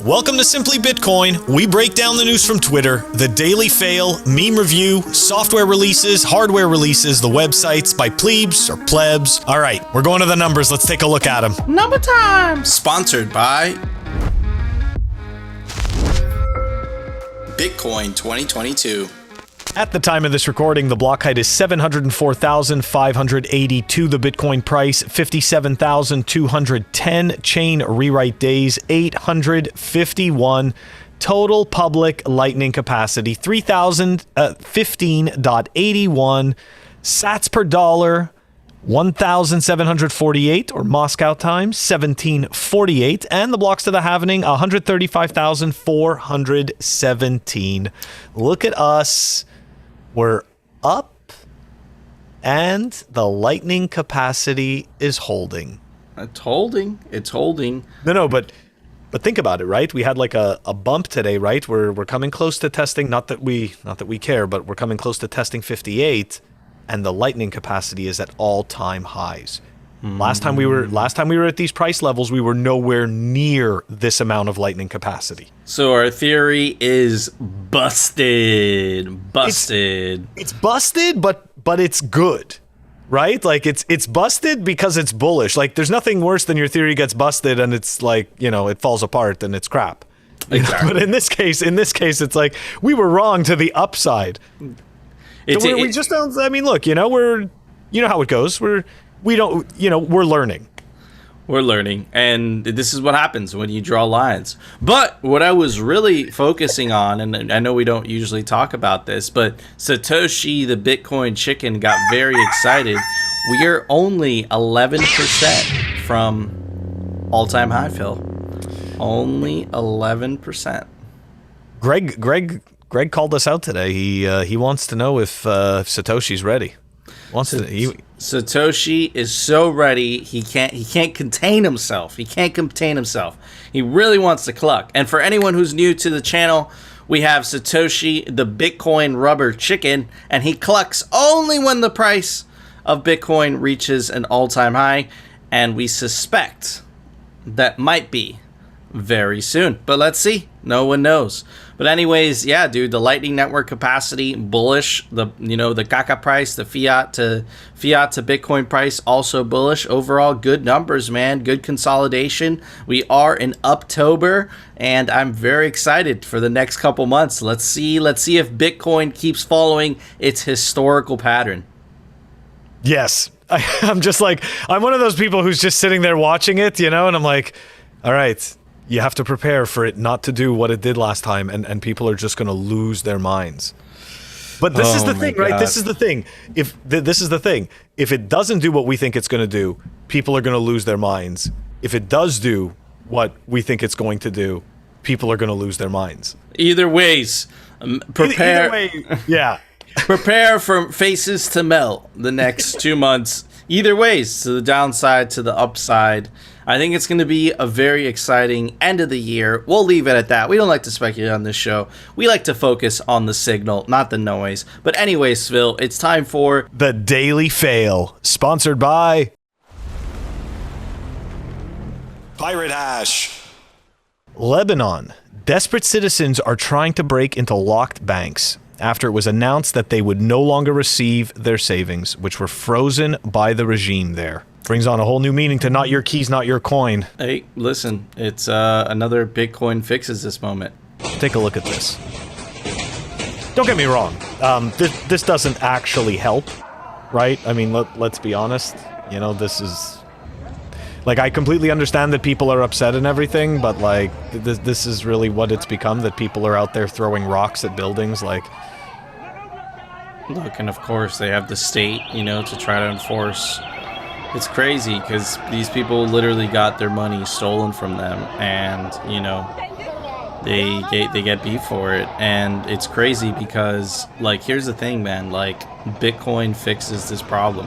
Welcome to Simply Bitcoin. We break down the news from Twitter, the daily fail, meme review, software releases, hardware releases, the websites by plebes or plebs. All right, we're going to the numbers. Let's take a look at them. Number time. Sponsored by Bitcoin 2022. At the time of this recording, the block height is 704,582. The Bitcoin price, 57,210. Chain rewrite days, 851. Total public lightning capacity, 3,015.81. Sats per dollar, 1,748, or Moscow time, 1748. And the blocks to the halvening, 135,417. Look at us. We're up, and the lightning capacity is holding. It's holding. No, but think about it, right? We had like a bump today, right? We're coming close to testing. Not that we care, but we're coming close to testing 58, and the lightning capacity is at all-time highs. Last time we were at these price levels, we were nowhere near this amount of lightning capacity. So our theory is busted. It's busted, but it's good, right? Like it's busted because it's bullish. Like there's nothing worse than your theory gets busted and it's like, it falls apart and it's crap. Exactly. But in this case, it's like we were wrong to the upside. We just don't. I mean, look, we're how it goes. We're learning. We're learning, and this is what happens when you draw lines. But what I was really focusing on, and I know we don't usually talk about this, but Satoshi, the Bitcoin chicken, got very excited. We are only 11% from all-time high, Phil. Only 11%. Greg called us out today. He wants to know if Satoshi's ready. Satoshi is so ready. He can't contain himself. He really wants to cluck. And for anyone who's new to the channel, we have Satoshi, the Bitcoin rubber chicken, and he clucks only when the price of Bitcoin reaches an all-time high, and we suspect that might be very soon. But let's see. No one knows. But anyways, yeah, dude, the Lightning Network capacity bullish. The Kaka price, the fiat to Bitcoin price also bullish. Overall, good numbers, man. Good consolidation. We are in Uptober, and I'm very excited for the next couple months. Let's see if Bitcoin keeps following its historical pattern. Yes, I'm one of those people who's just sitting there watching it, and I'm like, all right. You have to prepare for it not to do what it did last time, and people are just going to lose their minds. But this is the thing, right? This is the thing. This is the thing. If it doesn't do what we think it's going to do, people are going to lose their minds. If it does do what we think it's going to do, people are going to lose their minds. Either ways, prepare. Either way, yeah. Prepare for faces to melt the next 2 months. Either ways, to the downside, to the upside. I think it's going to be a very exciting end of the year. We'll leave it at that. We don't like to speculate on this show. We like to focus on the signal, not the noise. But anyways, Phil, it's time for the Daily Fail, sponsored by Pirate Hash. Lebanon. Desperate citizens are trying to break into locked banks after it was announced that they would no longer receive their savings, which were frozen by the regime there. Brings on a whole new meaning to not your keys, not your coin. Hey, listen, it's another Bitcoin fixes this moment. Take a look at this. Don't get me wrong. This doesn't actually help, right? I mean, let's be honest. This is... Like, I completely understand that people are upset and everything, but, like, this is really what it's become, that people are out there throwing rocks at buildings, like... Look, and of course, they have the state, to try to enforce... It's crazy because these people literally got their money stolen from them, and they get beef for it. And it's crazy because, like, here's the thing, man. Like, Bitcoin fixes this problem.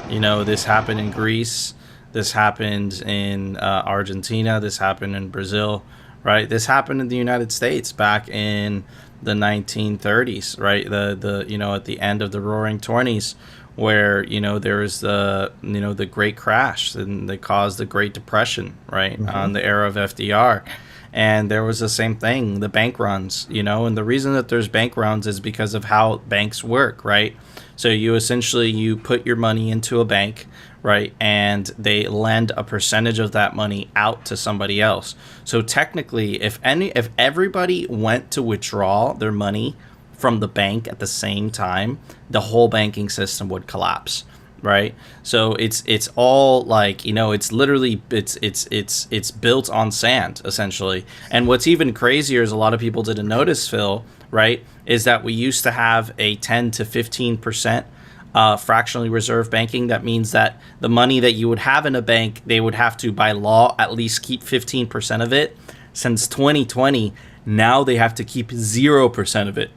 This happened in Greece. This happened in Argentina. This happened in Brazil, right? This happened in the United States back in the 1930s, right? The at the end of the Roaring '20s. Where there was the Great Crash, and they caused the Great Depression, right, on the era of FDR, And there was the same thing, the bank runs, and the reason that there's bank runs is because of how banks work, right? So you put your money into a bank, right? And they lend a percentage of that money out to somebody else. So technically, if everybody went to withdraw their money from the bank at the same time, the whole banking system would collapse, right? So it's all like, it's literally it's built on sand essentially. And what's even crazier is a lot of people didn't notice, Phil, right, is that we used to have a 10 to 15% fractionally reserved banking. That means that the money that you would have in a bank, they would have to, by law, at least keep 15% of it. Since 2020, now they have to keep 0% of it.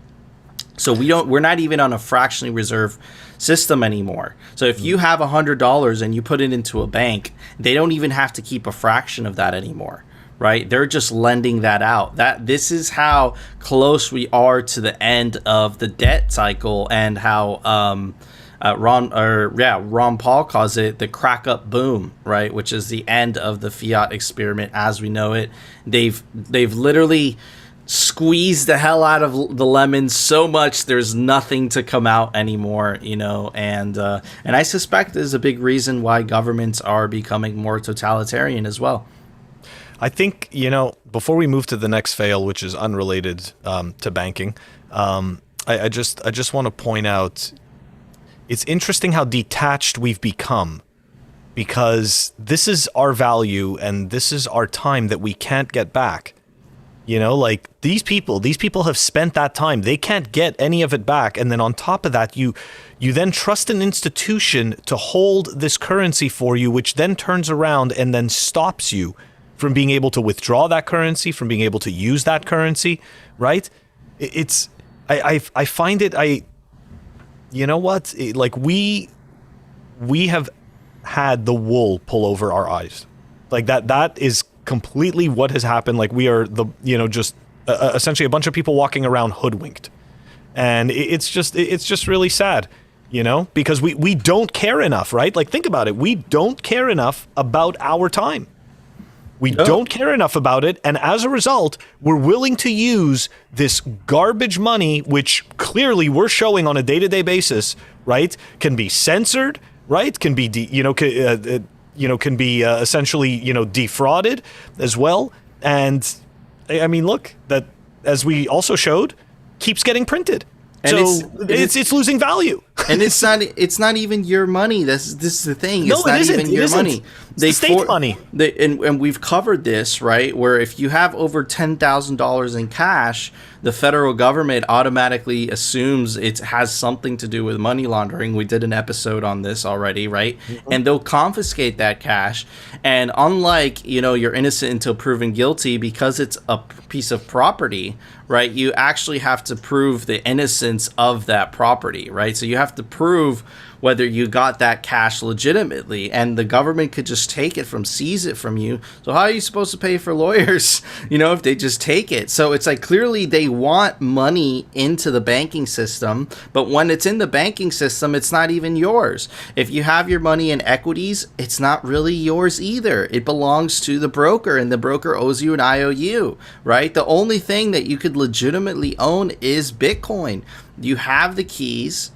So we're not even on a fractionally reserved system anymore. So if you have $100 and you put it into a bank, they don't even have to keep a fraction of that anymore, right? They're just lending that out. This is how close we are to the end of the debt cycle, and how Ron Paul calls it the crack up boom, right? Which is the end of the fiat experiment as we know it. They've literally squeeze the hell out of the lemon so much there's nothing to come out anymore, and I suspect there's a big reason why governments are becoming more totalitarian as well. I think, before we move to the next fail, which is unrelated to banking, I just want to point out, it's interesting how detached we've become, because this is our value and this is our time that we can't get back. Like these people have spent that time. They can't get any of it back. And then on top of that, you then trust an institution to hold this currency for you, which then turns around and then stops you from being able to withdraw that currency, from being able to use that currency, right? I find it, like we have had the wool pull over our eyes. Like that is completely what has happened. Like we are just essentially a bunch of people walking around hoodwinked, and it's just really sad, because we don't care enough, right? Like think about it, we don't care enough about our time. We don't care enough about it, and as a result, we're willing to use this garbage money, which clearly we're showing on a day-to-day basis, right? Can be censored, right? Can be can be essentially, defrauded as well. And I mean, look, that, as we also showed, keeps getting printed. And so it's losing value. And it's not even your money. This is the thing. It's not even your money. It's state money. And we've covered this, right? Where if you have over $10,000 in cash, the federal government automatically assumes it has something to do with money laundering. We did an episode on this already, right? Mm-hmm. And they'll confiscate that cash. And unlike, you're innocent until proven guilty, because it's a piece of property, right? You actually have to prove the innocence of that property, right? So you have to prove whether you got that cash legitimately, and the government could just seize it from you. So how are you supposed to pay for lawyers, if they just take it? So it's like, clearly they want money into the banking system, but when it's in the banking system, it's not even yours. If you have your money in equities, it's not really yours either. It belongs to the broker, and the broker owes you an IOU, right? The only thing that you could legitimately own is Bitcoin. You have the keys.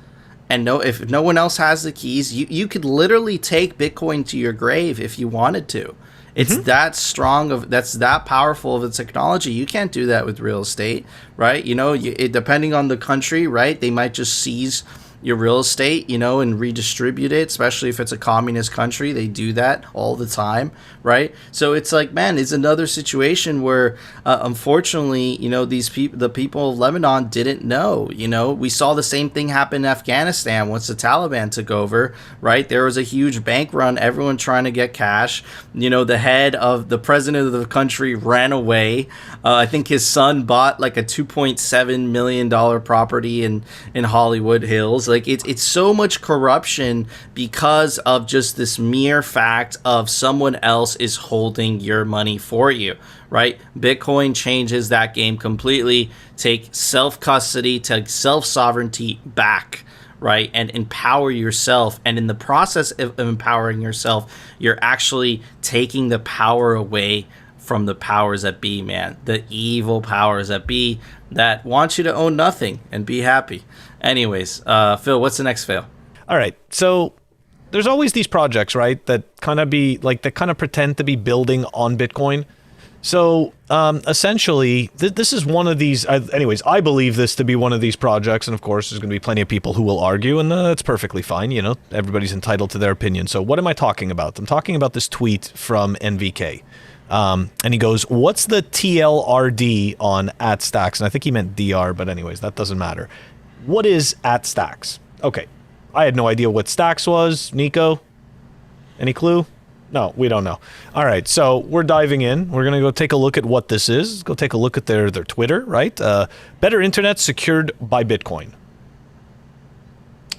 And if no one else has the keys, you could literally take Bitcoin to your grave if you wanted to. It's that strong that's that powerful of a technology. You can't do that with real estate, right? Depending on the country, right? They might just seize your real estate, and redistribute it, especially if it's a communist country. They do that all the time, right? So it's like, man, it's another situation where, unfortunately, the people of Lebanon didn't know. We saw the same thing happen in Afghanistan once the Taliban took over, right? There was a huge bank run, everyone trying to get cash. The president of the country ran away. I think his son bought like a $2.7 million property in Hollywood Hills. Like it's so much corruption because of just this mere fact of someone else is holding your money for you, right? Bitcoin changes that game completely. Take self-custody, take self-sovereignty back, right? And empower yourself. And in the process of empowering yourself, you're actually taking the power away from the powers that be, man. The evil powers that be that want you to own nothing and be happy. Anyways, Phil, what's the next fail? All right. So there's always these projects, right, that kind of pretend to be building on Bitcoin. So essentially, this is one of these. Anyways, I believe this to be one of these projects, and of course, there's going to be plenty of people who will argue, and that's perfectly fine. You know, everybody's entitled to their opinion. So what am I talking about? I'm talking about this tweet from NVK, and he goes, "What's the TLRD on @Stacks?" And I think he meant DR, but anyways, that doesn't matter. What is @Stacks? Okay, I had no idea what Stacks was. Nico, any clue? No, we don't know. All right, so we're diving in. We're going to go take a look at what this is. Go take a look at their Twitter, right? Better internet secured by Bitcoin.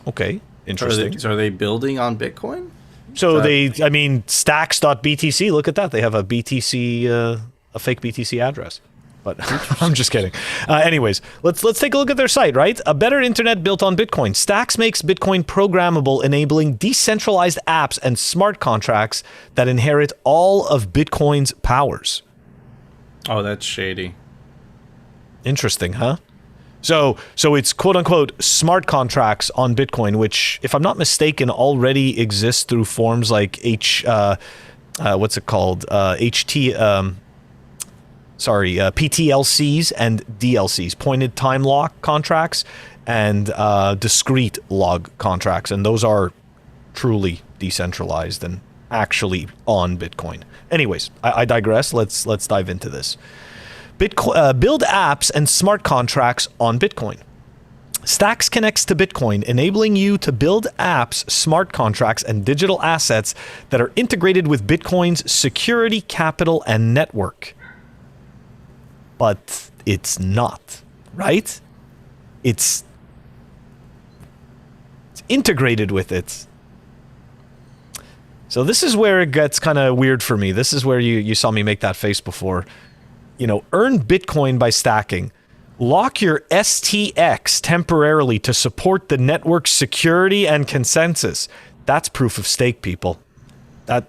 Okay, interesting. So are they building on Bitcoin? So stacks.btc, look at that. They have a BTC, a fake BTC address. But I'm just kidding. Anyways, let's take a look at their site, right? A better internet built on Bitcoin. Stacks makes Bitcoin programmable, enabling decentralized apps and smart contracts that inherit all of Bitcoin's powers. Oh, that's shady. Interesting, huh? So it's quote unquote smart contracts on Bitcoin, which, if I'm not mistaken, already exists through forms like PTLCs and DLCs, pointed time lock contracts, and discrete log contracts, and those are truly decentralized and actually on Bitcoin. Anyways, I digress. Let's dive into this. Build apps and smart contracts on Bitcoin. Stacks connects to Bitcoin, enabling you to build apps, smart contracts, and digital assets that are integrated with Bitcoin's security, capital, and network. But it's not, right? It's integrated with it. So this is where it gets kind of weird for me. This is where you saw me make that face before. You know, earn Bitcoin by stacking. Lock your STX temporarily to support the network's security and consensus. That's proof of stake, people. That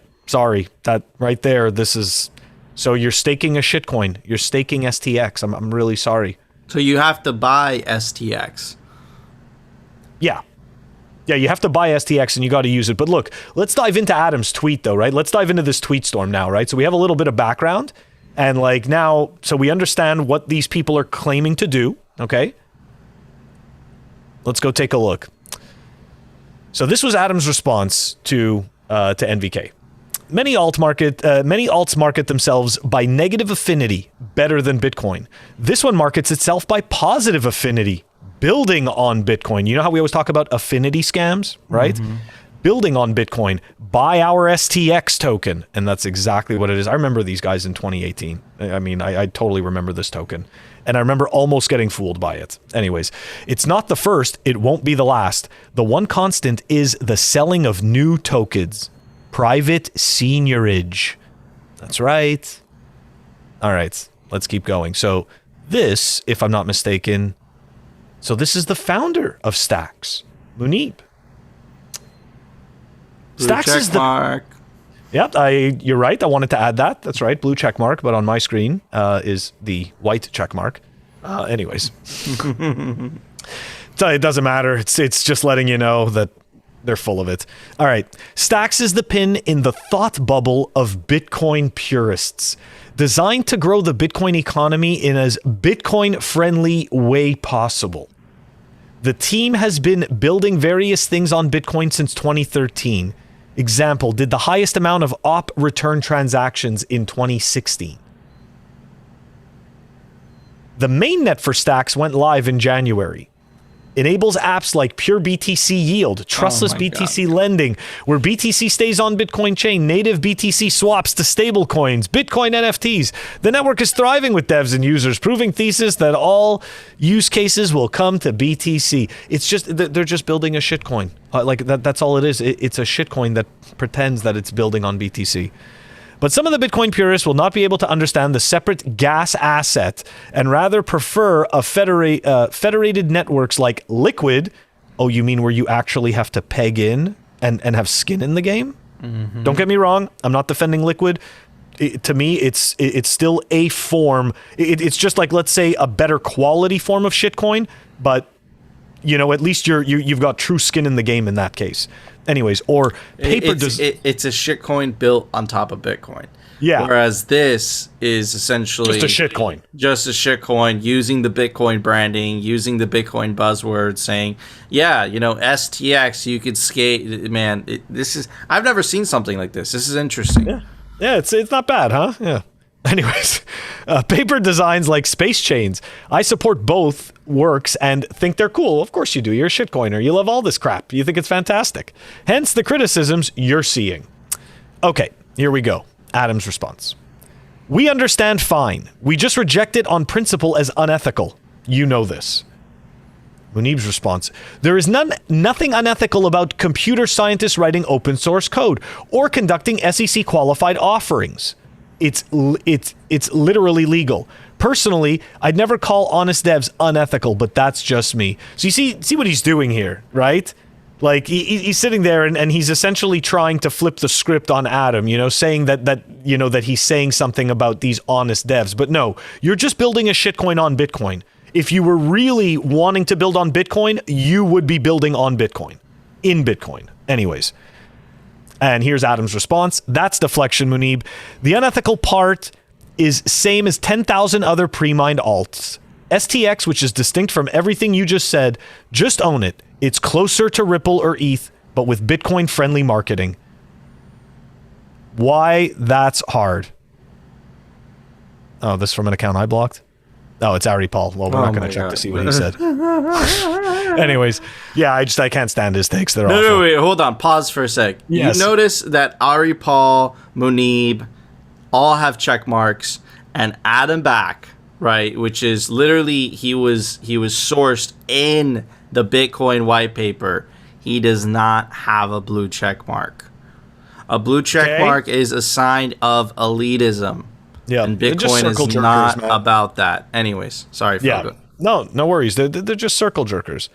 right there, this is... So you're staking a shitcoin. You're staking STX. I'm really sorry. So you have to buy STX. Yeah, you have to buy STX and you got to use it. But look, let's dive into Adam's tweet though, right? Let's dive into this tweet storm now, right? So we have a little bit of background and like now, so we understand what these people are claiming to do, okay? Let's go take a look. So this was Adam's response to NVK. Many alts market themselves by negative affinity, better than Bitcoin. This one markets itself by positive affinity, building on Bitcoin. You know how we always talk about affinity scams, right? Mm-hmm. Building on Bitcoin, buy our STX token. And that's exactly what it is. I remember these guys in 2018. I mean, I totally remember this token. And I remember almost getting fooled by it. Anyways, it's not the first. It won't be the last. The one constant is the selling of new tokens. Private seigniorage. That's right. All right, let's keep going. So this, if I'm not mistaken, so this is the founder of Stacks, Nayib. Stacks is the mark. Yep, you're right. I wanted to add that. That's right, blue check mark, but on my screen is the white check mark. Anyways, so it doesn't matter. It's just letting you know that they're full of it. All right. Stacks is the pin in the thought bubble of Bitcoin purists, designed to grow the Bitcoin economy in as Bitcoin-friendly way possible. The team has been building various things on Bitcoin since 2013. Example, did the highest amount of op return transactions in 2016. The mainnet for Stacks went live in January. Enables apps like pure BTC yield, trustless BTC lending, where BTC stays on Bitcoin chain, native BTC swaps to stablecoins, Bitcoin NFTs. The network is thriving with devs and users, proving thesis that all use cases will come to BTC. It's just, they're just building a shitcoin. That's all it is. It's a shitcoin that pretends that it's building on BTC. But some of the Bitcoin purists will not be able to understand the separate gas asset and rather prefer a federated networks like Liquid. Oh, you mean where you actually have to peg in and have skin in the game? Mm-hmm. Don't get me wrong. I'm not defending Liquid. to me, it's still a form. It's just like, let's say, a better quality form of shitcoin, but at least you've got true skin in the game in that case. Anyways, or paper it's a shitcoin built on top of Bitcoin. Yeah. Whereas this is essentially just a shitcoin. Just a shitcoin using the Bitcoin branding, using the Bitcoin buzzword, saying, yeah, STX, you could skate. Man, I've never seen something like this. This is interesting. Yeah, it's not bad, huh? Yeah. Anyways, paper designs like space chains. I support both works and think they're cool. Of course you do. You're a shitcoiner. You love all this crap. You think it's fantastic. Hence the criticisms you're seeing. Okay, here we go. Adam's response. We understand fine. We just reject it on principle as unethical. You know this. Munib's response. There is nothing unethical about computer scientists writing open source code or conducting SEC qualified offerings. It's literally legal. Personally, I'd never call honest devs unethical, but that's just me. So you see what he's doing here, right? Like he's sitting there and he's essentially trying to flip the script on Adam, saying that he's saying something about these honest devs. But no, you're just building a shitcoin on Bitcoin. If you were really wanting to build on Bitcoin, you would be building on Bitcoin. In Bitcoin. Anyways. And here's Adam's response. That's deflection, Munib. The unethical part is same as 10,000 other pre-mined alts. STX, which is distinct from everything you just said, just own it. It's closer to Ripple or ETH, but with Bitcoin-friendly marketing. Why that's hard. Oh, this from an account I blocked? Oh, it's Ari Paul. Well, we're not going to check to see what he said. Anyways, yeah, I can't stand his takes. They're awful. No, wait, hold on. Pause for a sec. Yes. You notice that Ari Paul, Munib, all have check marks, and Adam Back, right, which is literally he was sourced in the Bitcoin white paper. He does not have a blue check mark. A blue check mark is a sign of elitism. Yeah, and Bitcoin is not about that. Anyways, sorry for that. No worries. They're just circle jerkers.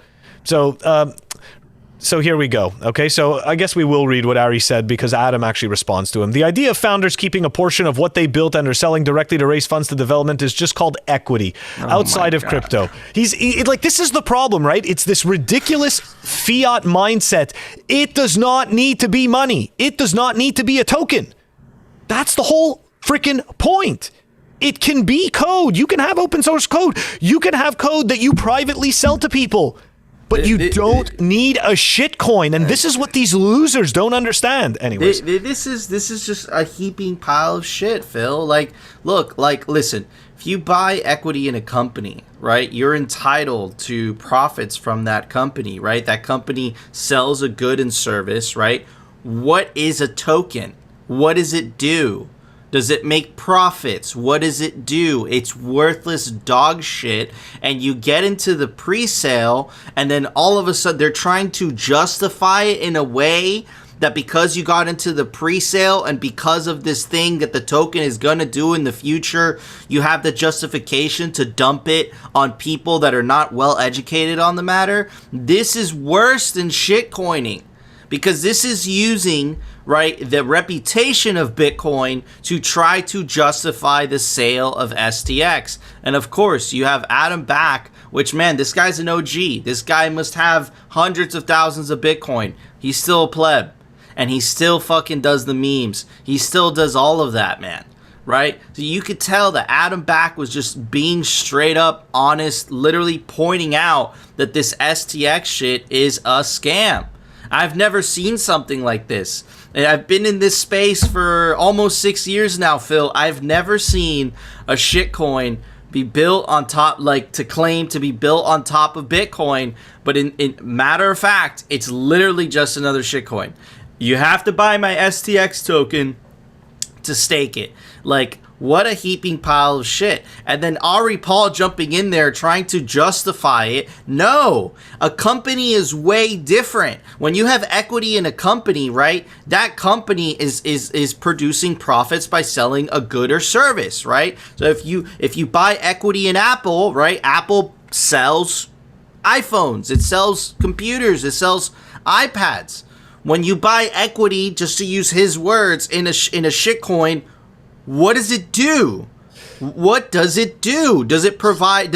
So here we go. Okay, so I guess we will read what Ari said because Adam actually responds to him. The idea of founders keeping a portion of what they built and are selling directly to raise funds to development is just called equity outside of crypto. This is the problem, right? It's this ridiculous fiat mindset. It does not need to be money. It does not need to be a token. That's the whole freaking point. It can be code. You can have open source code. You can have code that you privately sell to people. But you don't need a shitcoin, and this is what these losers don't understand. Anyways, this is just a heaping pile of shit, Phil. Listen. If you buy equity in a company, right, you're entitled to profits from that company, right? That company sells a good and service, right? What is a token? What does it do? Does it make profits? What does it do? It's worthless dog shit. And you get into the pre-sale, and then all of a sudden they're trying to justify it in a way that because you got into the pre-sale and because of this thing that the token is going to do in the future, you have the justification to dump it on people that are not well educated on the matter. This is worse than shitcoining. Because this is using, right, the reputation of Bitcoin to try to justify the sale of STX. And of course, you have Adam Back, which, man, this guy's an OG. This guy must have hundreds of thousands of Bitcoin. He's still a pleb. And he still fucking does the memes. He still does all of that, man. Right? So you could tell that Adam Back was just being straight up honest, literally pointing out that this STX shit is a scam. I've never seen something like this. And I've been in this space for almost 6 years now, Phil. I've never seen a shitcoin be built on top, to claim to be built on top of Bitcoin. But in matter of fact, it's literally just another shitcoin. You have to buy my STX token to stake it. What a heaping pile of shit. And then Ari Paul jumping in there trying to justify it. No, a company is way different. When you have equity in a company, right, that company is producing profits by selling a good or service, right? So if you buy equity in Apple, right, Apple sells iPhones, it sells computers, it sells iPads. When you buy equity, just to use his words, in a shitcoin, What does it do? What does it do? Does it provide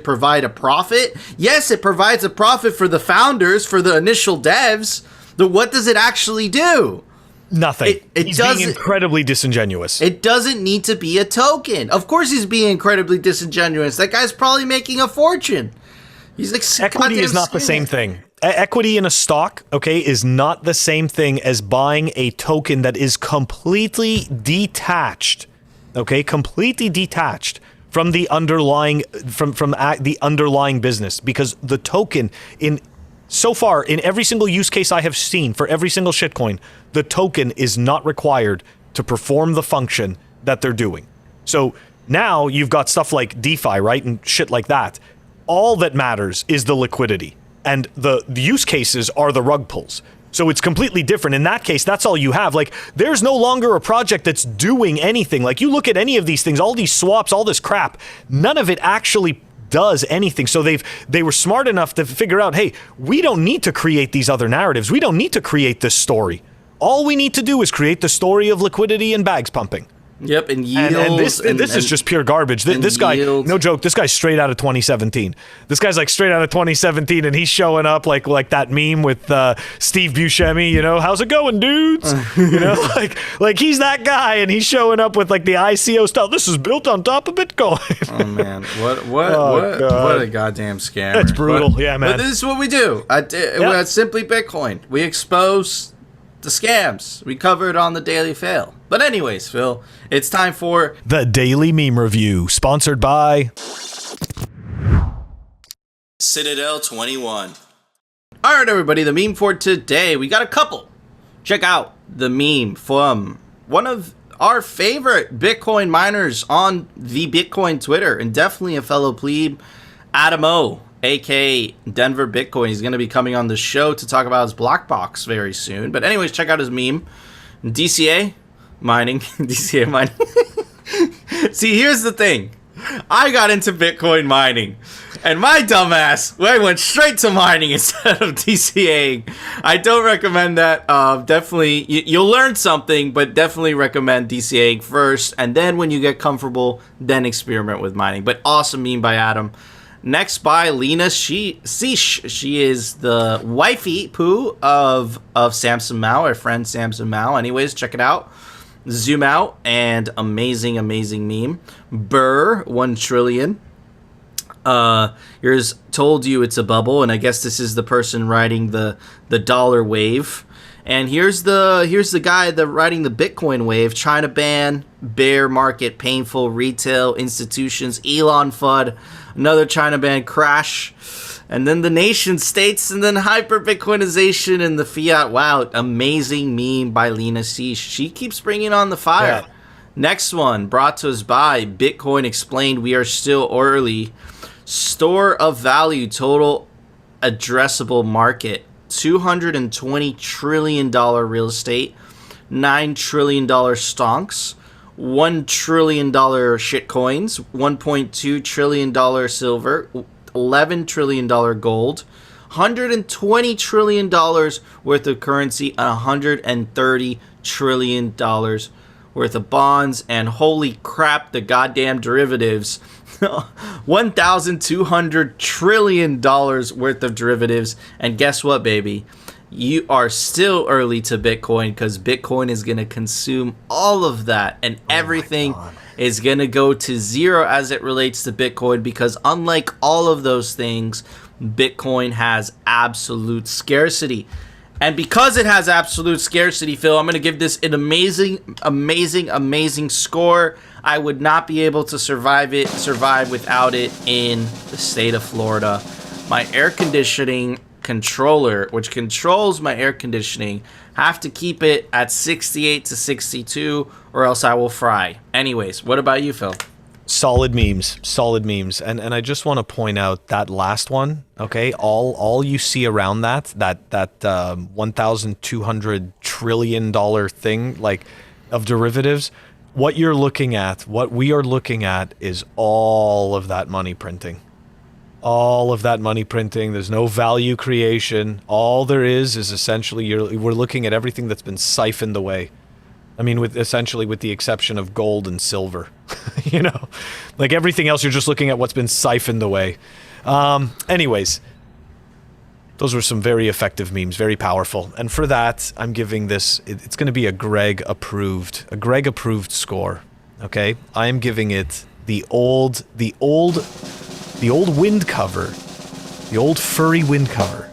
provide a profit? Yes, it provides a profit for the founders, for the initial devs. But what does it actually do? Nothing. He's being incredibly disingenuous. It doesn't need to be a token. Of course he's being incredibly disingenuous. That guy's probably making a fortune. He's like, equity is not the same thing. Equity in a stock, okay, is not the same thing as buying a token that is completely detached. Okay, completely detached from the underlying the underlying business, because the token so far in every single use case I have seen for every single shitcoin, the token is not required to perform the function that they're doing. So now you've got stuff like DeFi, right, and shit like that. All that matters is the liquidity, and the use cases are the rug pulls. So it's completely different. In that case, that's all you have. Like, there's no longer a project that's doing anything. Like, you look at any of these things, all these swaps, all this crap, none of it actually does anything. So they were smart enough to figure out, hey, we don't need to create these other narratives. We don't need to create this story. All we need to do is create the story of liquidity and bags pumping. Yep, and yields. And this is just pure garbage. This guy, no joke, this guy's straight out of 2017. This guy's like straight out of 2017, and he's showing up like that meme with Steve Buscemi, you know, how's it going, dudes? You know, like he's that guy, and he's showing up with like the ICO style. This is built on top of Bitcoin. Oh man, what a goddamn scam. That's brutal, yeah, man. But this is what we do. At Simply Bitcoin. We expose the scams. We cover it on the Daily Fail. But anyways, Phil, it's time for the Daily Meme Review, sponsored by Citadel 21. All right, everybody, the meme for today, we got a couple. Check out the meme from one of our favorite Bitcoin miners on the Bitcoin Twitter, and definitely a fellow plebe, Adam O, aka Denver Bitcoin. He's going to be coming on the show to talk about his block box very soon. But anyways, check out his meme. DCA mining. DCA mining. See, here's the thing. I got into Bitcoin mining, and my dumbass, I went straight to mining instead of DCAing. I don't recommend that. Definitely, you'll learn something, but definitely recommend DCAing first, and then when you get comfortable, then experiment with mining. But awesome meme by Adam. Next by Lena Sheesh. She is the wifey poo of Samson Mao, our friend Samson Mao. Anyways, check it out. Zoom out, and amazing meme. Burr 1 trillion. Here's told you it's a bubble, and I guess this is the person riding the dollar wave. And here's the guy that riding the Bitcoin wave, trying to ban bear market, painful retail institutions, Elon FUD, another China ban crash, and then the nation states, and then hyper Bitcoinization and the fiat. Wow, amazing meme by Lena Sheesh. She keeps bringing on the fire. Yeah. Next one brought to us by Bitcoin Explained. We are still early. Store of value, total addressable market. $220 trillion real estate, $9 trillion stonks, $1 trillion shitcoins, $1.2 trillion silver, $11 trillion gold, $120 trillion worth of currency, and $130 trillion worth of bonds, and holy crap, the goddamn derivatives. $1,200 trillion worth of derivatives. And guess what, baby? You are still early to Bitcoin, because Bitcoin is going to consume all of that, and everything is going to go to zero as it relates to Bitcoin, because unlike all of those things, Bitcoin has absolute scarcity. And because it has absolute scarcity, Phil, I'm going to give this an amazing score. I would not be able to survive without it in the state of Florida. My air conditioning controller, which controls my air conditioning, have to keep it at 68 to 62, or else I will fry. Anyways, what about you, Phil? Solid memes. And I just want to point out that last one, okay? All you see around that $1,200 trillion thing, like, of derivatives, what we are looking at is all of that money printing. All of that money printing. There's no value creation. All there is essentially we're looking at everything that's been siphoned away. I mean, with the exception of gold and silver. You know? Like everything else, you're just looking at what's been siphoned away. Anyways. Those were some very effective memes, very powerful. And for that, I'm giving this, it's going to be a Greg approved score. Okay? I am giving it the old wind cover, the old furry wind cover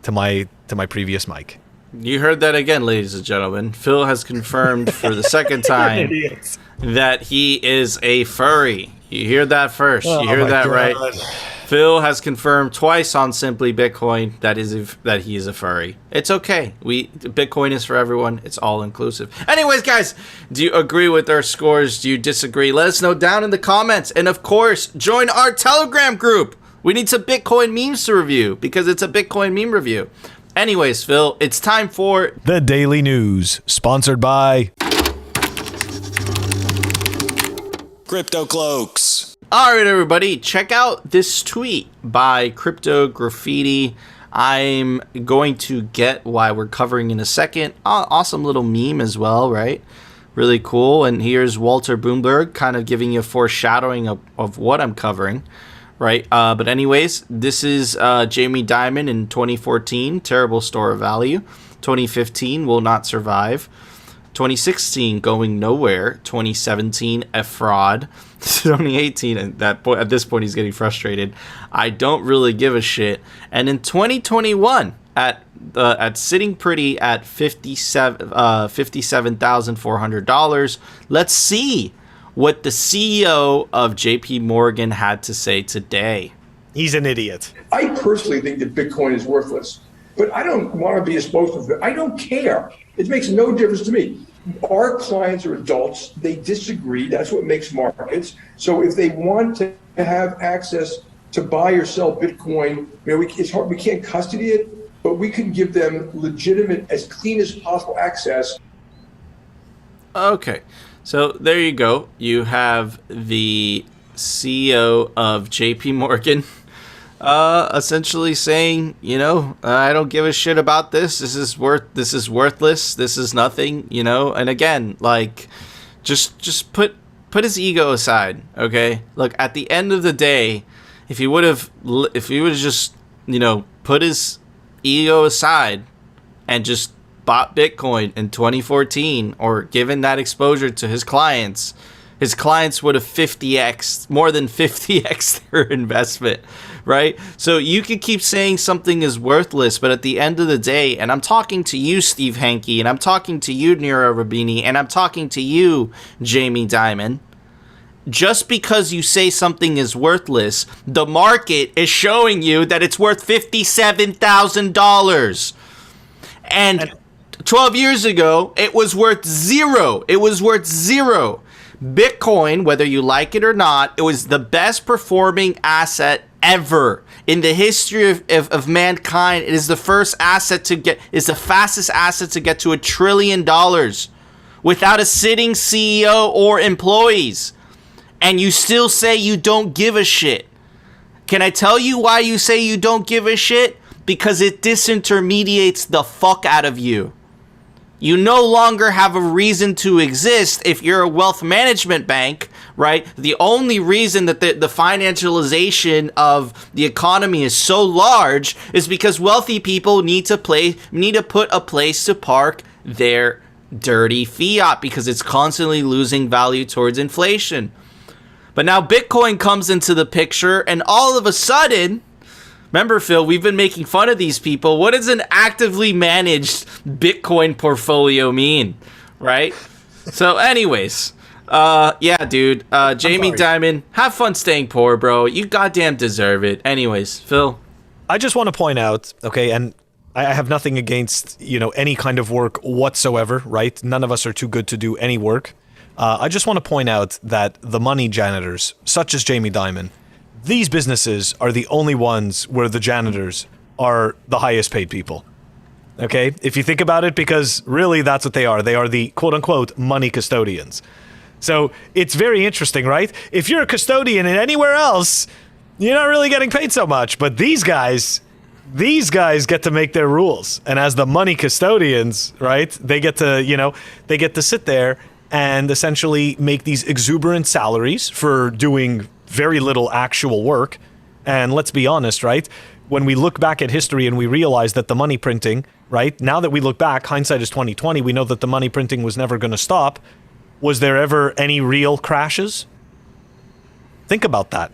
to my previous mic. You heard that again, ladies and gentlemen. Phil has confirmed for the second time that he is a furry. You hear that first. You hear that right. Phil has confirmed twice on Simply Bitcoin that he is a furry. It's okay. Bitcoin is for everyone. It's all inclusive. Anyways, guys, do you agree with our scores? Do you disagree? Let us know down in the comments. And of course, join our Telegram group. We need some Bitcoin memes to review because it's a Bitcoin meme review. Anyways, Phil, it's time for the Daily News, sponsored by Crypto Cloaks. All right, everybody, check out this tweet by Crypto Graffiti. I'm going to get why we're covering in a second. Awesome little meme as well, right? Really cool. And here's Walter Bloomberg kind of giving you a foreshadowing of what I'm covering, right? But anyways, this is Jamie Dimon in 2014, terrible store of value. 2015, will not survive. 2016, going nowhere. 2017, a fraud. 2018, at this point, he's getting frustrated. I don't really give a shit. And in 2021, at sitting pretty at $57,400. Let's see what the CEO of JP Morgan had to say today. He's an idiot. I personally think that Bitcoin is worthless, but I don't want to be exposed to it. I don't care. It makes no difference to me. Our clients are adults. They disagree. That's what makes markets. So if they want to have access to buy or sell Bitcoin, it's hard. We can't custody it, but we can give them legitimate, as clean as possible access. Okay, so there you go. You have the CEO of JP Morgan essentially saying, I don't give a shit about this. This is worthless. This is nothing, And again, like, just put his ego aside, okay? Look, at the end of the day, if he would have just, put his ego aside and just bought Bitcoin in 2014 or given that exposure to his clients would have 50x, more than 50x their investment, right? So you could keep saying something is worthless, but at the end of the day, and I'm talking to you, Steve Hanke, and I'm talking to you, Nira Rabini, and I'm talking to you, Jamie Dimon, just because you say something is worthless, the market is showing you that it's worth $57,000. And 12 years ago, it was worth zero. It was worth zero. Bitcoin, whether you like it or not, it was the best performing asset ever in the history of mankind. It is the fastest asset to get to $1 trillion without a sitting CEO or employees. And you still say you don't give a shit. Can I tell you why you say you don't give a shit? Because it disintermediates the fuck out of you. You no longer have a reason to exist if you're a wealth management bank, right? The only reason that the financialization of the economy is so large is because wealthy people need to put a place to park their dirty fiat because it's constantly losing value towards inflation. But now Bitcoin comes into the picture, and all of a sudden, remember, Phil, we've been making fun of these people. What does an actively managed Bitcoin portfolio mean, right? So anyways, dude, Jamie Dimon, have fun staying poor, bro. You goddamn deserve it. Anyways, Phil. I just want to point out, okay, and I have nothing against, any kind of work whatsoever, right? None of us are too good to do any work. I just want to point out that the money janitors, such as Jamie Dimon, these businesses are the only ones where the janitors are the highest paid people. Okay? If you think about it, because really that's what they are. They are the quote unquote money custodians. So it's very interesting, right? If you're a custodian in anywhere else, you're not really getting paid so much. But these guys, these guys get to make their rules, and as the money custodians, right, they get to sit there and essentially make these exuberant salaries for doing very little actual work. And let's be honest, right, when we look back at history and we realize that the money printing, right, now that we look back, hindsight is 2020, we know that the money printing was never going to stop. Was there ever any real crashes? Think about that.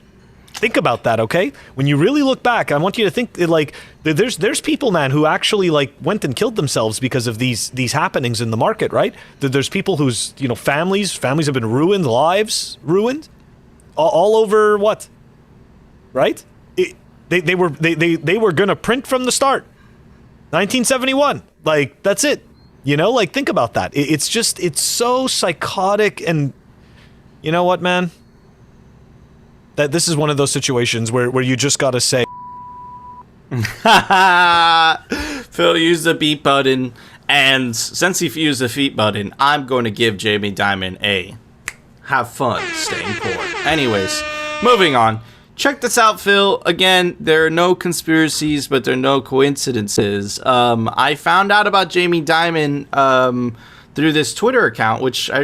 Think about that, okay? When you really look back, I want you to think like there's people, man, who actually like went and killed themselves because of these happenings in the market, right? There's people whose families have been ruined, lives ruined, all over what, right? They were gonna print from the start, 1971. Like that's it, Like think about that. It's so psychotic, and you know what, man? That this is one of those situations where you just gotta say, Phil used the beat button, and since he used the feet button, I'm going to give Jamie Dimon a have fun staying poor. Anyways, moving on. Check this out, Phil. Again, there are no conspiracies, but there are no coincidences. I found out about Jamie Dimon through this Twitter account, which I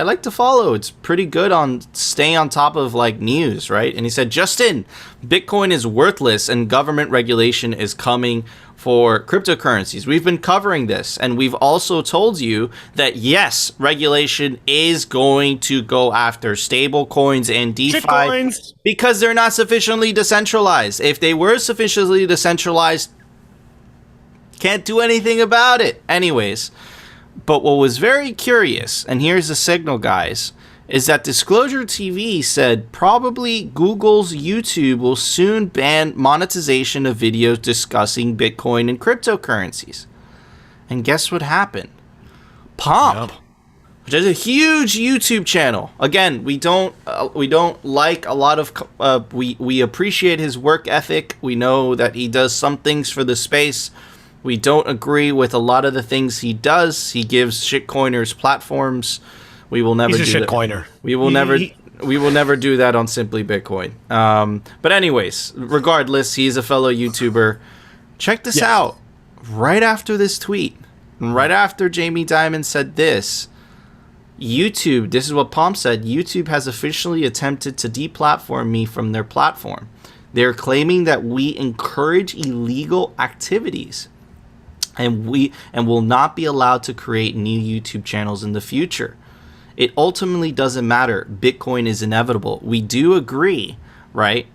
like to follow. It's pretty good on staying on top of like news, right? And he said, Justin, Bitcoin is worthless and government regulation is coming for cryptocurrencies. We've been covering this, and we've also told you that yes, regulation is going to go after stable coins and DeFi Shitcoins. because they're not sufficiently decentralized. If they were sufficiently decentralized, can't do anything about it. Anyways, but what was very curious, and here's the signal, guys, is that Disclosure TV said probably Google's YouTube will soon ban monetization of videos discussing Bitcoin and cryptocurrencies. And guess what happened? Pomp, which is a huge YouTube channel. Again, we don't like a lot of we appreciate his work ethic. We know that he does some things for the space. We don't agree with a lot of the things he does. He gives shitcoiners platforms. We will never He's do a that. shitcoiner. We will never do that on Simply Bitcoin. But anyways, regardless, he's a fellow YouTuber. Check this out. Right after this tweet, right after Jamie Dimon said this, YouTube, this is what Pomp said, YouTube has officially attempted to deplatform me from their platform. They're claiming that we encourage illegal activities and will not be allowed to create new YouTube channels in the future. It ultimately doesn't matter. Bitcoin is inevitable. We do agree, right?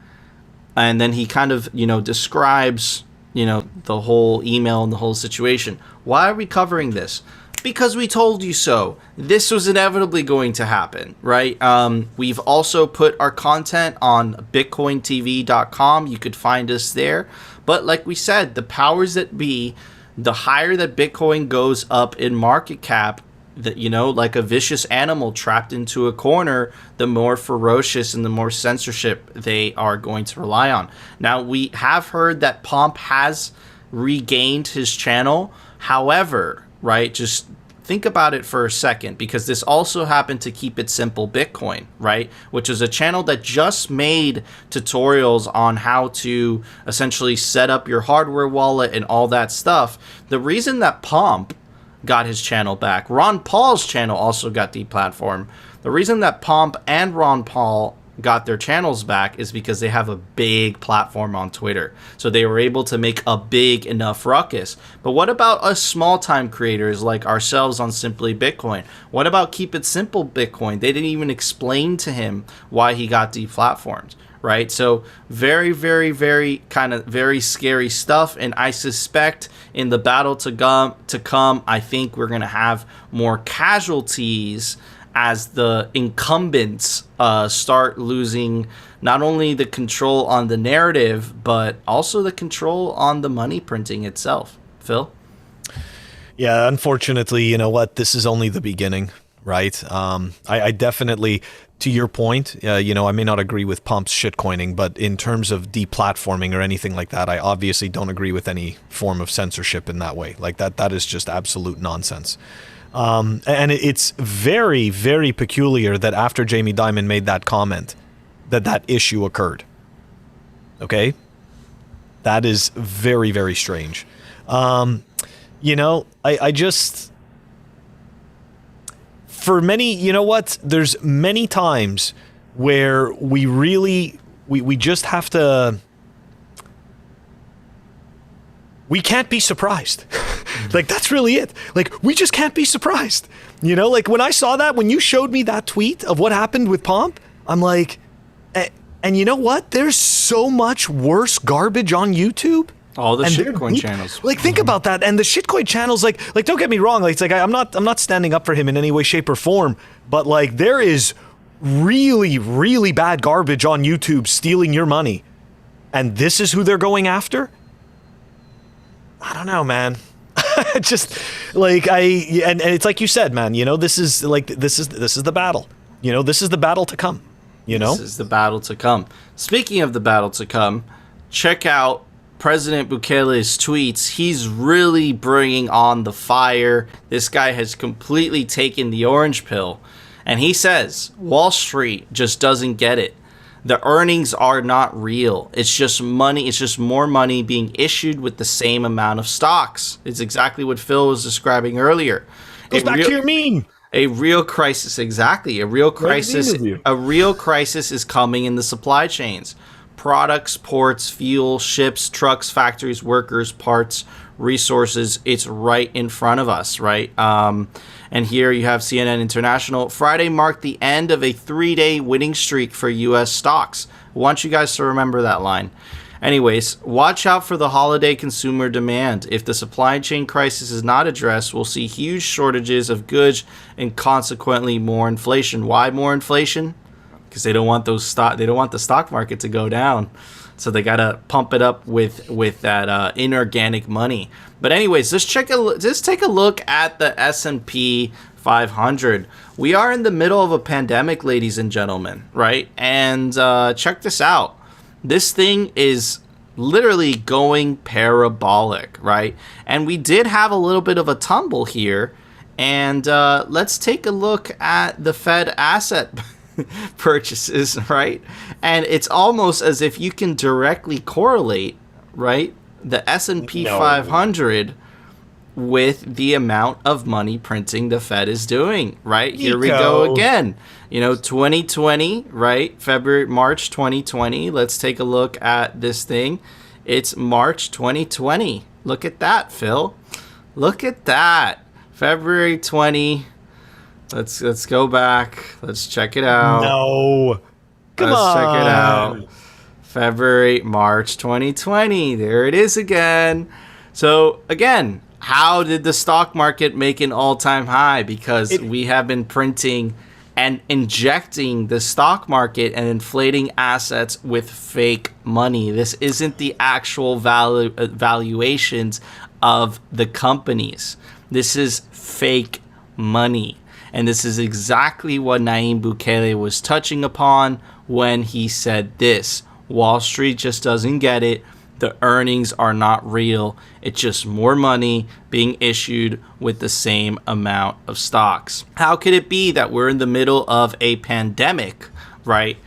And then he kind of, describes, the whole email and the whole situation. Why are we covering this? Because we told you so. This was inevitably going to happen, right? We've also put our content on bitcointv.com. You could find us there. But like we said, the powers that be, the higher that Bitcoin goes up in market cap, that like a vicious animal trapped into a corner, the more ferocious and the more censorship they are going to rely on. Now, we have heard that Pomp has regained his channel. However, right, just think about it for a second, because this also happened to Keep It Simple Bitcoin, right, which is a channel that just made tutorials on how to essentially set up your hardware wallet and all that stuff. The reason that Pomp got his channel back, Ron Paul's channel also got deplatformed. The reason that Pomp and Ron Paul got their channels back is because they have a big platform on Twitter. So they were able to make a big enough ruckus. But what about us small time creators like ourselves on Simply Bitcoin? What about Keep It Simple Bitcoin? They didn't even explain to him why he got deplatformed, right? So very, very, very kind of very scary stuff. And I suspect in the battle to come, I think we're going to have more casualties as the incumbents start losing not only the control on the narrative, but also the control on the money printing itself. Phil? Yeah, unfortunately, you know what? This is only the beginning, right? I definitely, to your point, I may not agree with Pump's shitcoining, but in terms of deplatforming or anything like that, I obviously don't agree with any form of censorship in that way. Like that is just absolute nonsense. And it's very, very peculiar that after Jamie Dimon made that comment, that issue occurred. Okay? That is very, very strange. You know, I just, for many, you know what? There's many times where we really, we just have to, we can't be surprised. Like, that's really it. Like, we just can't be surprised. You know, like when I saw that, when you showed me that tweet of what happened with Pomp, I'm like, and you know what? There's so much worse garbage on YouTube. All the shitcoin channels. Like, think about that. And the shitcoin channels, like don't get me wrong. Like, it's like I'm not standing up for him in any way, shape, or form. But like, there is really, really bad garbage on YouTube stealing your money, and this is who they're going after. I don't know, man. Just like and it's like you said, man. You know, this is the battle. You know, this is the battle to come. You know, this is the battle to come. Speaking of the battle to come, check out President Bukele's tweets. He's really bringing on the fire. This guy has completely taken the orange pill, and he says Wall Street just doesn't get it. The earnings are not real. It's just money. It's just more money being issued with the same amount of stocks. It's exactly what Phil was describing earlier. Goes back to your meme. A real crisis, exactly. A real crisis. A real crisis is coming in the supply chains. Products, ports, fuel, ships, trucks, factories, workers, parts, resources. It's right in front of us, right? And here you have CNN International. Friday marked the end of a 3-day winning streak for U.S. stocks. I want you guys to remember that line. Anyways, watch out for the holiday consumer demand. If the supply chain crisis is not addressed, we'll see huge shortages of goods and consequently more inflation. Why more inflation? Because they don't want they don't want the stock market to go down. So they gotta pump it up with that inorganic money. But anyways, just take a look at the S&P 500. We are in the middle of a pandemic, ladies and gentlemen, right? And check this out. This thing is literally going parabolic, right? And we did have a little bit of a tumble here. And let's take a look at the Fed asset purchases, right? And it's almost as if you can directly correlate, right, the S&P 500 with the amount of money printing the Fed is doing, right? Here we go again. You know, 2020, right? March 2020. Let's take a look at this thing. It's March 2020. Look at that, Phil. Look at that. February 20. Let's go back. Let's check it out. No. Come on. Let's check it out. February, March 2020. There it is again. So, again, how did the stock market make an all-time high? Because we have been printing and injecting the stock market and inflating assets with fake money. This isn't the actual valuations of the companies. This is fake money. And this is exactly what Nayib Bukele was touching upon when he said this. Wall Street just doesn't get it. The earnings are not real. It's just more money being issued with the same amount of stocks. How could it be that we're in the middle of a pandemic, right?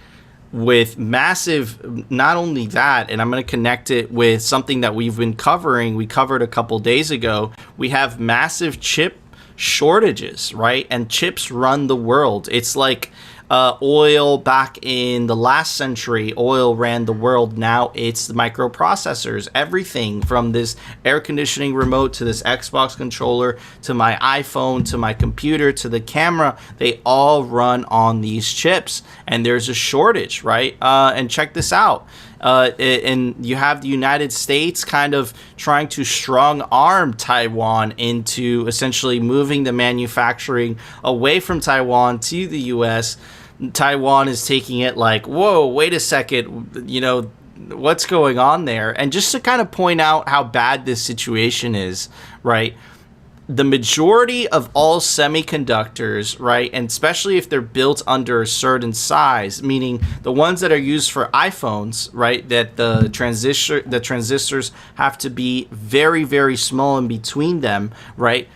With massive, not only that, and I'm going to connect it with something that we've been covering. We covered a couple days ago. We have massive chip shortages, right? And chips run the world. It's like oil back in the last century. Oil ran the world. Now it's the microprocessors. Everything from this air conditioning remote to this Xbox controller to my iPhone to my computer to the camera, they all run on these chips. And there's a shortage, right? And check this out. And you have the United States kind of trying to strong arm Taiwan into essentially moving the manufacturing away from Taiwan to the U.S. Taiwan is taking it like, whoa, wait a second, you know, what's going on there? And just to kind of point out how bad this situation is, right? The majority of all semiconductors, right, and especially if they're built under a certain size, meaning the ones that are used for iPhones, right, that the transistors have to be very, very small in between them, right?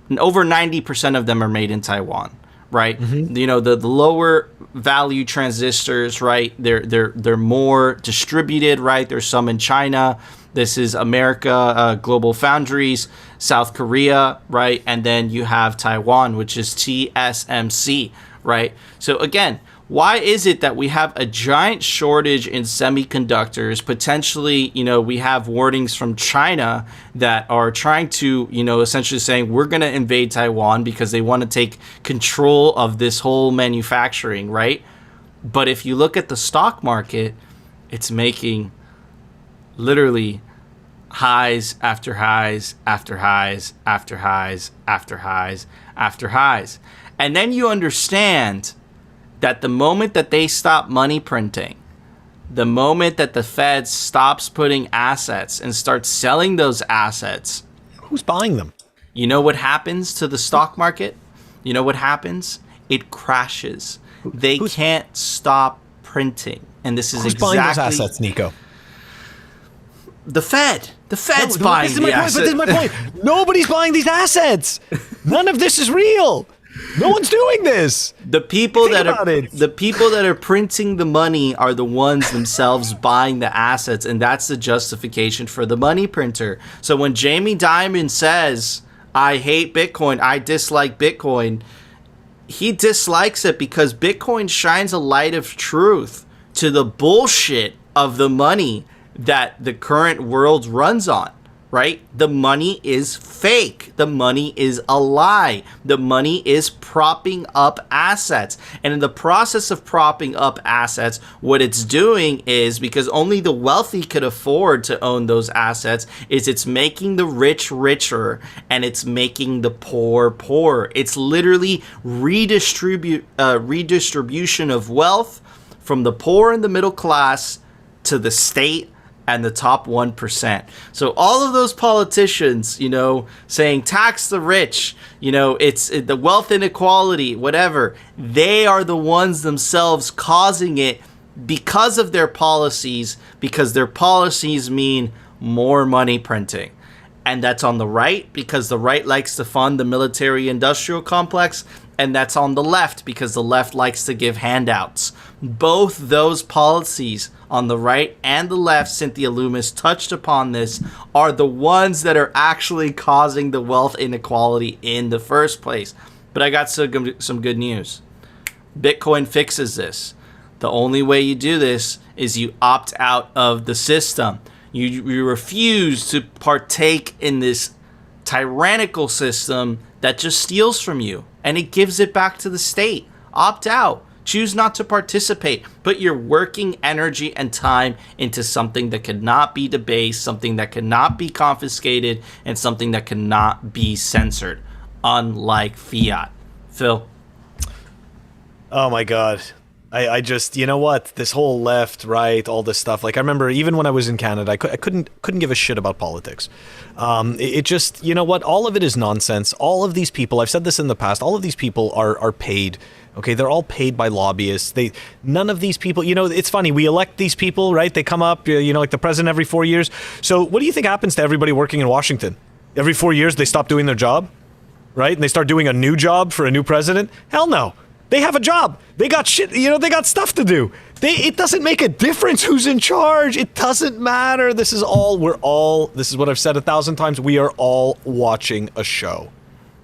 And over 90% of them are made in Taiwan, right? Mm-hmm. You know, the lower value transistors, right? They're more distributed, right? There's some in China. This is America, Global Foundries, South Korea, right? And then you have Taiwan, which is TSMC, right? So again, why is it that we have a giant shortage in semiconductors? Potentially, we have warnings from China that are trying to, essentially saying we're going to invade Taiwan because they want to take control of this whole manufacturing, right? But if you look at the stock market, it's making literally highs after highs after highs after highs after highs after highs. And then you understand that the moment that they stop money printing, the moment that the Fed stops putting assets and starts selling those assets, who's buying them? You know what happens to the stock market? You know what happens? It crashes. They can't stop printing. And this is who's exactly buying those assets, Nico? The Fed. The Fed's buying the assets. But this is my point. Nobody's buying these assets. None of this is real. No one's doing this. The people that are printing the money are the ones themselves buying the assets, and that's the justification for the money printer. So when Jamie Dimon says, "I hate Bitcoin, I dislike Bitcoin," he dislikes it because Bitcoin shines a light of truth to the bullshit of the money that the current world runs on. Right? The money is fake. The money is a lie. The money is propping up assets. And in the process of propping up assets, what it's doing is, because only the wealthy could afford to own those assets, is it's making the rich richer and it's making the poor poorer. It's literally redistribution of wealth from the poor and the middle class to the state and the top 1%. So all of those politicians, saying tax the rich, it's the wealth inequality, whatever, they are the ones themselves causing it because of their policies, because their policies mean more money printing. And that's on the right because the right likes to fund the military industrial complex, and that's on the left because the left likes to give handouts. Both those policies on the right and the left, Cynthia Loomis touched upon this, are the ones that are actually causing the wealth inequality in the first place. But I got some good news. Bitcoin fixes this. The only way you do this is you opt out of the system. You refuse to partake in this tyrannical system that just steals from you and it gives it back to the state. Opt out. Choose not to participate. Put your working energy and time into something that cannot be debased, something that cannot be confiscated, and something that cannot be censored, unlike fiat. Phil? Oh my God. I just, you know what? This whole left, right, all this stuff. Like, I remember even when I was in Canada, I couldn't give a shit about politics. It just, you know what? All of it is nonsense. All of these people, I've said this in the past, all of these people are paid. Okay, they're all paid by lobbyists. None of these people, it's funny. We elect these people, right? They come up, like the president every 4 years. So what do you think happens to everybody working in Washington? Every 4 years, they stop doing their job, right? And they start doing a new job for a new president? Hell no. They have a job. They got shit, they got stuff to do. It doesn't make a difference who's in charge. It doesn't matter. This is what I've said 1,000 times. We are all watching a show.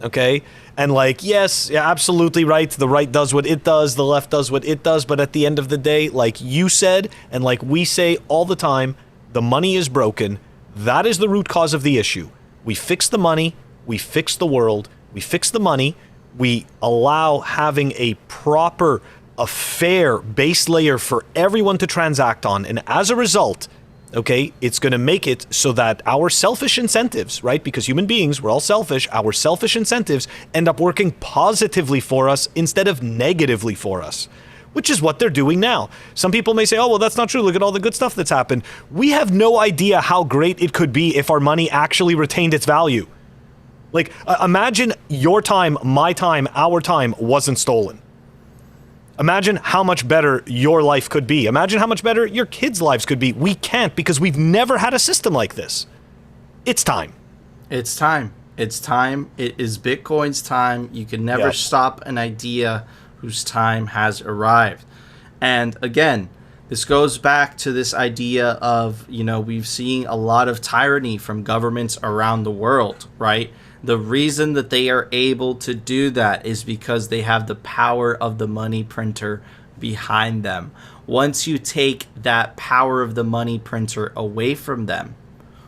Okay? And yes, yeah, absolutely right. The right does what it does. The left does what it does. But at the end of the day, like you said, and like we say all the time, the money is broken. That is the root cause of the issue. We fix the money. We fix the world. We fix the money. We allow having a proper, a fair base layer for everyone to transact on. And as a result, okay, it's going to make it so that our selfish incentives, right? Because human beings, we're all selfish. Our selfish incentives end up working positively for us instead of negatively for us, which is what they're doing now. Some people may say, oh, well, that's not true. Look at all the good stuff that's happened. We have no idea how great it could be if our money actually retained its value. Like, imagine your time, my time, our time wasn't stolen. Imagine how much better your life could be. Imagine how much better your kids' lives could be. We can't because we've never had a system like this. It's time. It's time. It's time. It is Bitcoin's time. You can never stop an idea whose time has arrived. And again, this goes back to this idea of, we've seen a lot of tyranny from governments around the world, right? The reason that they are able to do that is because they have the power of the money printer behind them. Once you take that power of the money printer away from them,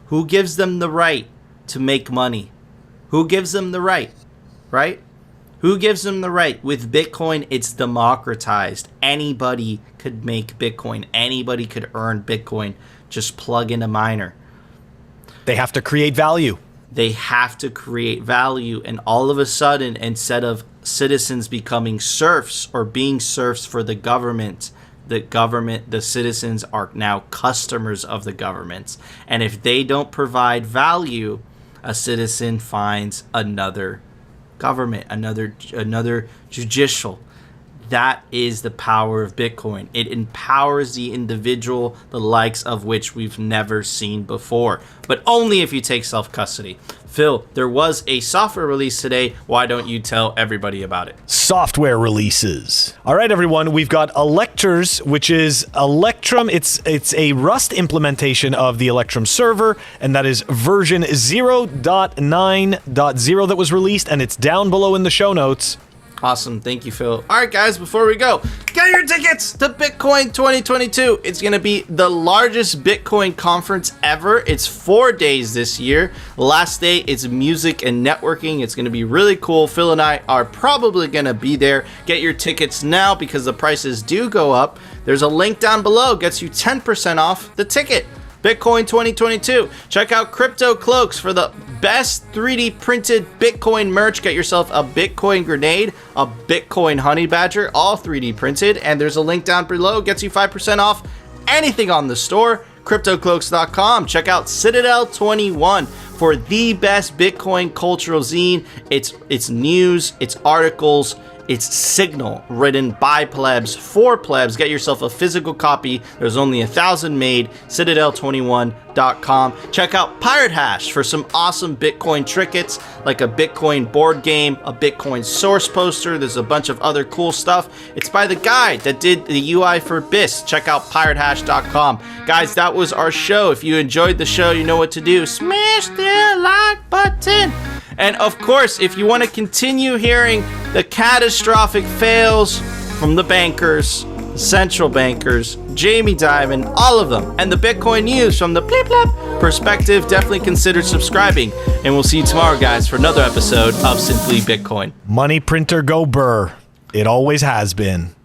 who gives them the right to make money? Who gives them the right, right? Who gives them the right? With Bitcoin, it's democratized. Anybody could make Bitcoin. Anybody could earn Bitcoin. Just plug in a miner. They have to create value. They have to create value. And all of a sudden, instead of citizens becoming serfs or being serfs for the government, the citizens are now customers of the governments. And if they don't provide value, a citizen finds another government, another judicial. That is the power of Bitcoin. It empowers the individual, the likes of which we've never seen before, but only if you take self-custody. Phil, there was a software release today. Why don't you tell everybody about it? Software releases. All right, everyone. We've got electrs, which is Electrum. It's a Rust implementation of the Electrum server, and that is version 0.9.0 that was released, and it's down below in the show notes. Awesome. Thank you, Phil. All right, guys, before we go, get your tickets to Bitcoin 2022. It's going to be the largest Bitcoin conference ever. It's 4 days this year. The last day is music and networking. It's going to be really cool. Phil and I are probably going to be there. Get your tickets now because the prices do go up. There's a link down below. Gets you 10% off the ticket. Bitcoin 2022. Check out Cloaks for the best 3D printed Bitcoin merch. Get yourself a Bitcoin grenade, a Bitcoin honey badger, all 3D printed. And there's a link down below. Gets you 5% off anything on the store. CryptoCloaks.com. Check out Citadel 21 for the best Bitcoin cultural zine. It's news, it's articles, it's signal written by plebs for plebs. Get yourself a physical copy. There's only 1,000 made. Citadel21.com. Check out Pirate Hash for some awesome Bitcoin trinkets like a Bitcoin board game, a Bitcoin source poster. There's a bunch of other cool stuff. It's by the guy that did the UI for BIS. Check out piratehash.com. Guys, that was our show. If you enjoyed the show, you know what to do. Smash the like button. And of course, if you want to continue hearing the catastrophic fails from the bankers, the central bankers, Jamie Dimon, all of them, and the Bitcoin news from the blip blip perspective, definitely consider subscribing. And we'll see you tomorrow, guys, for another episode of Simply Bitcoin. Money printer go burr. It always has been.